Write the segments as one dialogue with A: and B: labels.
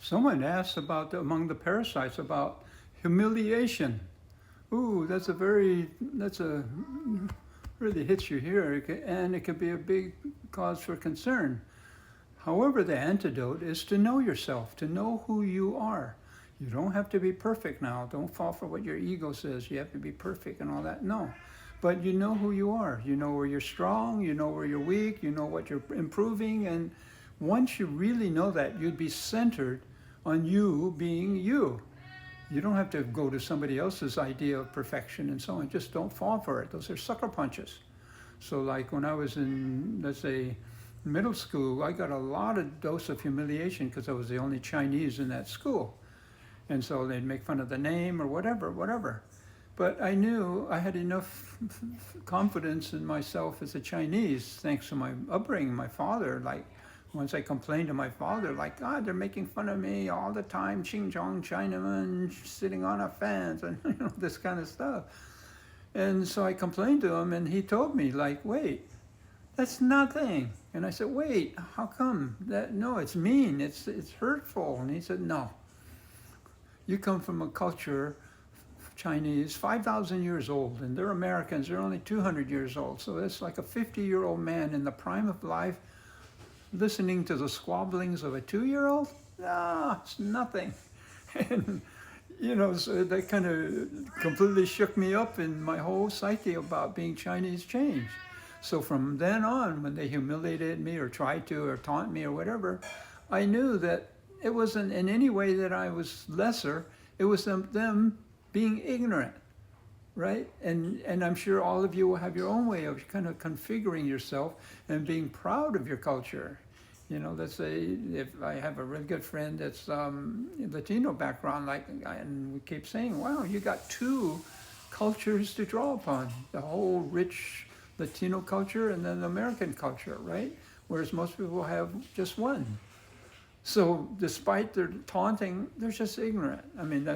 A: Someone asked about among the parasites about humiliation. Ooh, that's a really hits you here, and it can be a big cause for concern. However, the antidote is to know yourself, to know who you are. You don't have to be perfect now. Don't fall for what your ego says. You have to be perfect and all that. No. But you know who you are. You know where you're strong. You know where you're weak. You know what you're improving. And once you really know that, you'd be centered on you being you. You don't have to go to somebody else's idea of perfection and so on. Just don't fall for it. Those are sucker punches. So like when I was in, let's say, middle school, I got a lot of dose of humiliation because I was the only Chinese in that school. And so they'd make fun of the name or whatever. But I knew I had enough confidence in myself as a Chinese, thanks to my upbringing. My father, like, once I complained to my father, like, God, they're making fun of me all the time, Xinjiang Chinaman sitting on a fence and this kind of stuff. And so I complained to him, and he told me, like, wait, that's nothing. And I said, wait, how come? No, it's mean, it's hurtful. And he said, no. You come from a culture, Chinese, 5,000 years old, and they're Americans, they're only 200 years old. So it's like a 50-year-old man in the prime of life listening to the squabblings of a 2-year-old? No, it's nothing. And, so that kind of completely shook me up in my whole psyche about being Chinese changed. So from then on, when they humiliated me or tried to or taunt me or whatever, I knew that it wasn't in any way that I was lesser. It was them being ignorant, right? And I'm sure all of you will have your own way of kind of configuring yourself and being proud of your culture. Let's say if I have a really good friend that's Latino background, and we keep saying, wow, you got two cultures to draw upon, the whole rich Latino culture and then the American culture, right? Whereas most people have just one. So despite their taunting, they're just ignorant. I mean,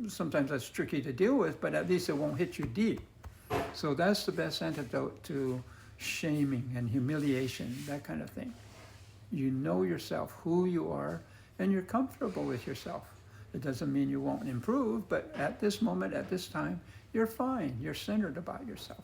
A: sometimes that's tricky to deal with, but at least it won't hit you deep. So that's the best antidote to shaming and humiliation, that kind of thing. You know yourself, who you are, and you're comfortable with yourself. It doesn't mean you won't improve, but at this moment, at this time, you're fine. You're centered about yourself.